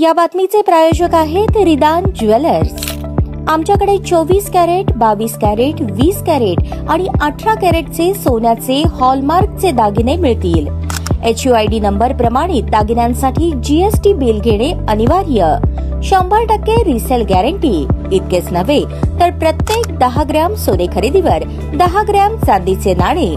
या बातमीचे प्रायोजक आहेत रिदान ज्वेलर्स। आमच्याकडे 24 कॅरेट, 22 कॅरेट, 20 कॅरेट आणि 18 कॅरेटचे सोन्याचे हॉलमार्कचे दागिने मिळतील। HUID नंबर प्रमाणित दागिन्यांसाठी GST बिल घेणे अनिवार्य। 100% रिसेल गॅरंटी। इतकेच नव्हे तर प्रत्येक 10 ग्रॅम सोने खरेदीवर 10 ग्रॅम चांदीचे नाणे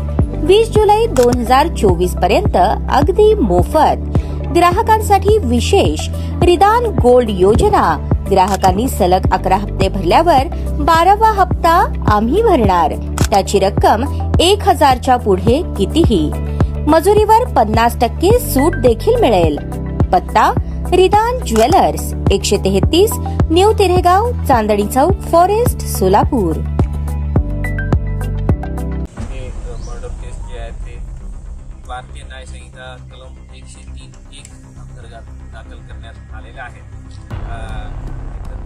20 जुलै 2024 पर्यंत अगदी मोफत। ग्राहकांसाठी विशेष रिदान गोल्ड योजना। ग्राहकांनी सलग 11 हप्ते भरल्यावर 12वा हप्ता आम्ही भरणार। त्याची रक्कम 1000च्या पुढे कितीही। मजुरीवर 50% सूट देखील मिळेल। पत्ता रिदान jewellers, 133 new तिरेगाव, Chandni Chowk, forest, Solapur. Murder केस जे आहे ते भारतीय न्याय संहिता कलम 103(1) अंतर्गत दाखल करण्यात आलेले आहे।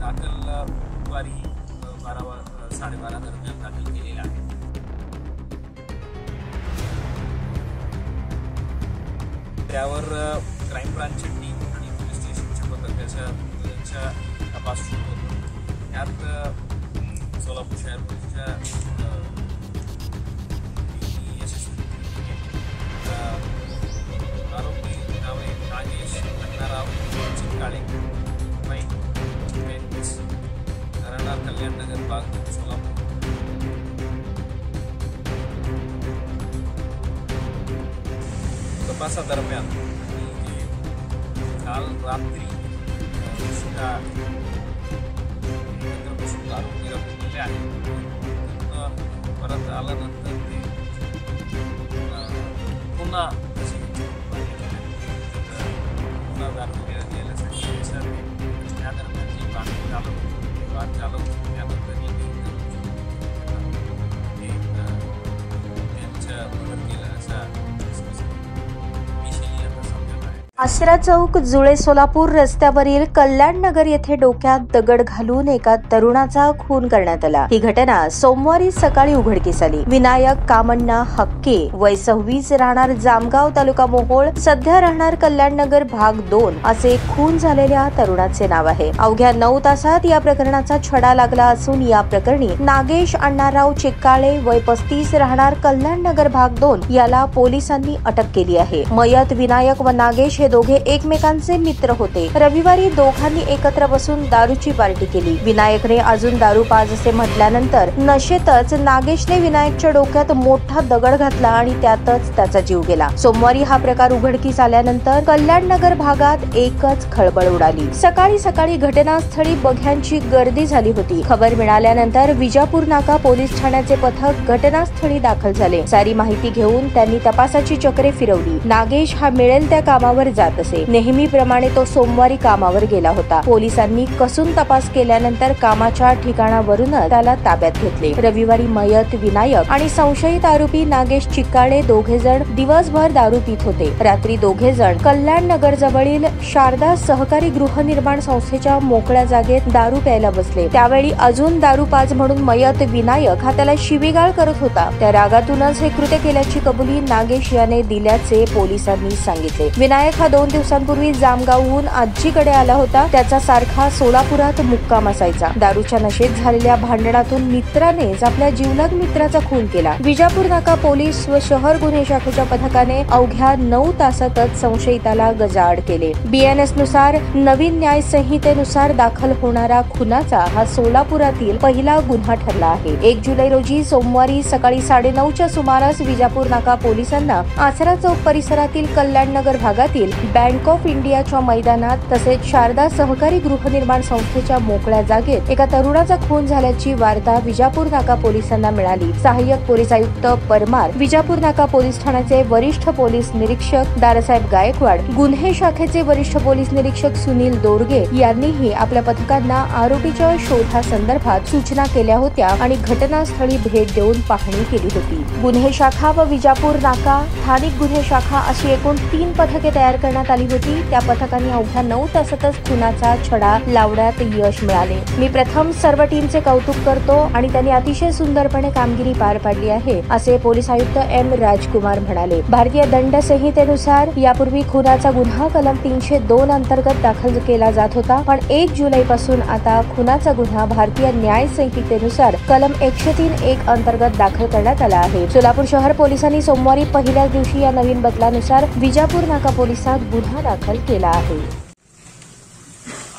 दाखल दुपारी 12:30 दरम्यान दाखल केलेला आहे। त्यावर क्राईम ब्रांचची टीम आणि पोलीस स्टेशनच्या पथकाच्या तपास सुरू होतो। यात सोलापूर शहर पोलीसच्या आरोपी नावे नागेश अण्णाराव चिकाळे, राहणार कल्याणनगर भाग, सोलापूर। तपासादरम्यान काल रात्री आरोपी रमलेले आहेत। परत आल्यानंतर ते पुन्हा त्या दरम्यान जी वाद झाला त्यानंतर त्यांच्या मदत केलं असा आसरा चौक, जुळे, सोलापूर रस्त्यावरील कल्याणनगर येथे डोक्यात दगड घालून एका तरुणाचा खून करण्यात आला। ही घटना सोमवारी सकाळी उघडकीस आली। विनायक कामण्णा हक्के, वय 26, राहणार जामगाव, तालुका मोहोळ, सध्या राहणार कल्याणनगर भाग 2 असे खून झालेल्या तरुणाचे नाव आहे। अवघ्या 9 तासात या प्रकरणाचा छडा लागला असून या प्रकरणी नागेश अण्णाराव चिकाळे, वय 35, राहणार कल्याणनगर भाग 2 याला पोलिसांनी अटक केली आहे। मयत विनायक व नागेश हे दोघे एकमेकांचे मित्र होते। रविवारी दोघांनी एकत्र बसून दारूची पार्टी केली। विनायकने अजून दारू पाज असे म्हटल्यानंतर नशेतच नागेशने विनायकच्या डोक्यात मोठा दगड घातला आणि त्यातच त्याचा जीव गेला। सोमवारी हा प्रकार उघडकीस आल्यानंतर कल्याणनगर भागात एकच खळबळ उडाली। सकाळी सकाळी घटनास्थळी बघ्यांची गर्दी झाली होती। खबर मिळाल्यानंतर विजापूर नाका पोलीस ठाण्याचे पथक घटनास्थळी दाखल झाले। सारी माहिती घेऊन त्यांनी तपासाची चक्रे फिरवली। नागेश हा मिळेल त्या कामावर जात असे। नेहमीप्रमाणे तो सोमवारी कामावर गेला होता। पोलिसांनी कसून तपास केल्यानंतर कामाच्या ठिकाणावरूनच त्याला ताब्यात घेतले। रविवारी मयत विनायक आणि संशयित आरोपी नागेश चिकाळे दोघे जण दिवसभर दारू पित होते। रात्री दोघे जण कल्याणनगर जवळील शारदा सहकारी गृहनिर्माण संस्थेच्या मोकळ्या जागेत दारू प्यायला बसले। त्यावेळी अजून दारू पाज म्हणून मयत विनायक हा त्याला शिवीगाळ करत होता। त्या रागातूनच हे कृत्य केल्याची कबुली नागेश याने दिल्याचे पोलिसांनी सांगितले। विनायक हा 2 दिवसांपूर्वी जामगावहून आजीकडे आला होता। त्याचा सारखा सोलापुरात मुक्काम असायचा। दारूच्या नशेत झालेल्या भांडणातून मित्रानेच आपल्या जीवलग मित्राचा खून केला। विजापूर नाका पोलीस व शहर गुन्हे शाखेच्या पथकाने अवघ्या 9 तासातच संशयिताला गजाआड केले। BNS नुसार नवीन न्याय संहितेनुसार दाखल होणारा खुनाचा हा सोलापुरातील पहिला गुन्हा ठरला आहे। 1 जुलै रोजी सोमवारी सकाळी 9:30च्या सुमारास विजापूर नाका पोलिसांना आसरा चौक परिसरातील कल्याणनगर भागातील बँक ऑफ इंडियाच्या मैदानात तसेच शारदा सहकारी गृहनिर्माण संस्थेच्या मोकळ्या जागेत एका तरुणाचा खून झाल्याची वार्ता विजापूर नाका पोलिसांना मिळाली। सहाय्यक पोलीस आयुक्त परमार, विजापूर नाका पोलीस ठाण्याचे वरिष्ठ पोलीस निरीक्षक दारासाहेब गायकवाड, गुन्हे शाखेचे वरिष्ठ पोलीस निरीक्षक सुनील दोरगे यांनीही आपल्या पथकांना आरोपीच्या शोधासंदर्भात सूचना केल्या होत्या आणि घटनास्थळी भेट देऊन पाहणी केली होती। गुन्हे शाखा व विजापूर नाका स्थानिक गुन्हे शाखा अशी एकूण 3 पथके तयार करण्यात आली होती. त्या पथकाने अवघ्या 9 तासातच खुनाचा छडा लावण्यात यश मिळाले. मी प्रथम सर्व टीमचे कौतुक करतो आणि त्यांनी अतिशय सुंदरपणे कामगिरी पार पाडली आहे, असे पोलीस आयुक्त एम राजकुमार म्हणाले. भारतीय दंड संहितेनुसार यापूर्वी खुनाचा गुन्हा कलम 302 अंतर्गत दाखल केला जात होता, पण 1 जुलैपासून आता खुनाचा गुन्हा भारतीय न्याय संहितेनुसार कलम 103(1) अंतर्गत दाखल करण्यात आला आहे. सोलापूर शहर पोलिसांनी सोमवारी पहिल्याच दिवशी या नवीन बदलानुसार विजापूर नाका पोलिसात गुन्हा दाखल केला आहे.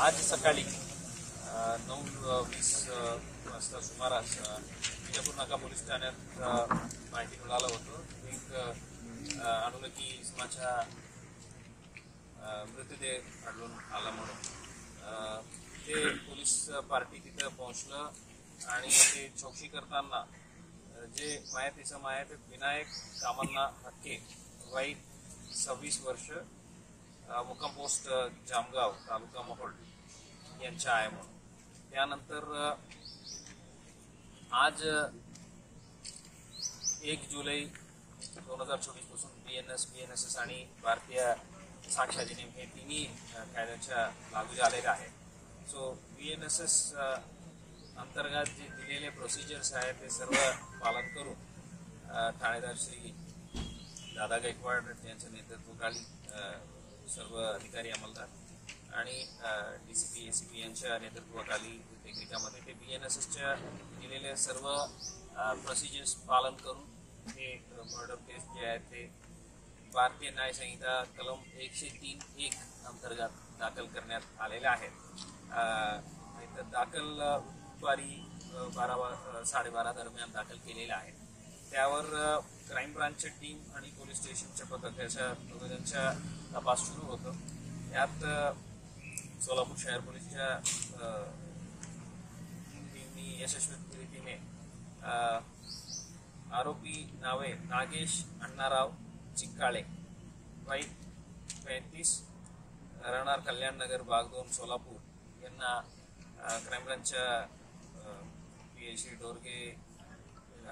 आज सकाळी 9:20 वाजता सुमारास विजापूर नाका पोलीस ठाण्यात माहिती मिळालं होतं. एक अनोळखी इसमाचा मृतदेह आढळून आला म्हणून ते पोलीस पार्टी तिथं पोहोचलं आणि ते चौकशी करताना जे माहित इसम आहे ते विनायक कामन्ना हक्के वय 26 वर्ष मुक्काम पोस्ट जामगाव तालुका मोहोळ यांच्या आहे म्हणून. त्यानंतर आज 1 जुलै 2024 पासून BNSS आणि भारतीय साक्ष अधिनियम हे तिन्ही कायद्याच्या लागू झालेले आहे. सो BNSS अंतर्गत जे दिलेले प्रोसिजर्स आहेत ते सर्व पालन करून ठाणेदार श्री दादा गायकवाड यांच्या नेतृत्वाखाली सर्व अधिकारी अंमलदार आणि DCP ACP यांच्या नेतृत्वाखाली देखरेखीमध्ये ते BNSSच्या दिलेले सर्व प्रोसिजर्स पालन करून हे मर्डर केस जे आहे ते भारतीय न्याय संहिता कलम 103(1) अंतर्गत दाखल करण्यात आलेले आहेत. दाखल दुपारी 12-12:30 दरम्यान दाखल केलेले आहे. त्यावर क्राईम ब्रांचची टीम आणि पोलीस स्टेशनच्या पथकाच्या दोघांचा तपास सुरू होतो. यात सोलापूर शहर पोलीसच्या टीमनी यशस्वी रीतीने आरोपी नावे नागेश अण्णाराव चिक्काळे वय 35 राहणार कल्याण नगर भाग 2 सोलापूर यांना क्राईम ब्रांचच्या PSC डोरगे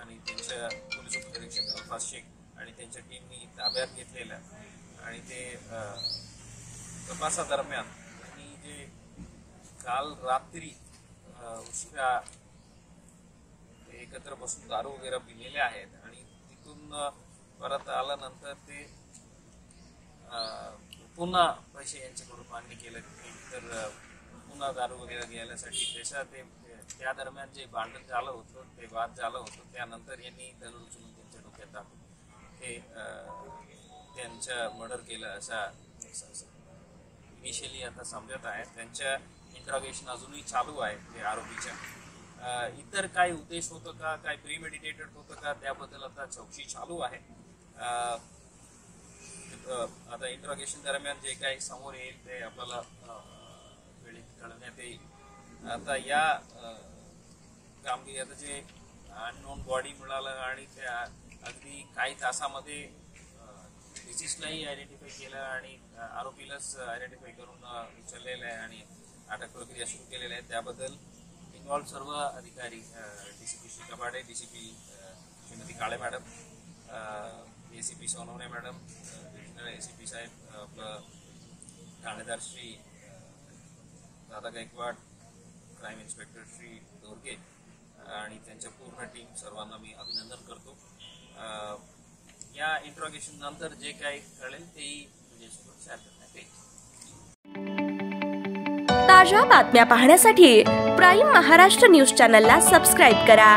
आणि त्यांच्या पोलीस उपनिरीक्षक अल्फाज शेख आणि त्यांच्या टीमनी ताब्यात घेतलेल्या आणि ते तपासादरम्यान त्यांनी जे काल रात्री उशिरा एकत्र बसून दारू वगैरे पिलेले आहेत आणि तिथून परत आल्यानंतर ते पुन्हा पैसे यांच्याकडून मागणी केलं तर पुन्हा दारू वगैरे घ्यायसाठी त्या दरम्यान जे भांडण झालं होतं ते वाद झालं होतं. त्यानंतर यांनी दगड उचलून त्यांच्या डोक्यात टाकून ते त्यांचं मर्डर केलं असा इनिशियली आता समजत आहे. त्यांच्या इंट्रॉगेशन अजूनही चालू आहे ते आरोपीच्या. इतर काय उद्देश होतं का, काय प्रीमेडिटेटेड होतं का, त्याबद्दल आता चौकशी चालू आहे. आता इंट्रॉगेशन दरम्यान जे काही समोर येईल ते आपल्याला वेळेत कळवण्यात येईल. आता या कामगिरी आता जे अननोन बॉडी मिळालं आणि त्या अगदी काही तासामध्ये डिसीजलाही आयडेंटिफाय केलं आणि आरोपीलाच आयडेंटिफाय करून उचललेलं आहे आणि अटक प्रक्रिया सुरू केलेली आहे. त्याबद्दल इन्व्हॉल्व सर्व अधिकारी DCP Shri Kabade, DCP Shrimati Kale madam, ACP Sonawane madam, divisional ACP साहेब, आपलं ठाणेदार श्री दादा गायकवाड, क्राईम इन्स्पेक्टर श्री दोरगे आणि त्यांच्या पूर्ण टीम सर्वांना मी अभिनंदन करतो. या इंट्रॉगेशन नंतर जे काही कळेल तेही तुझ्यासोबत शेअर करण्यात येईल. ताज्या बातम्या पाहण्यासाठी प्राईम महाराष्ट्र न्यूज चॅनलला सबस्क्राईब करा.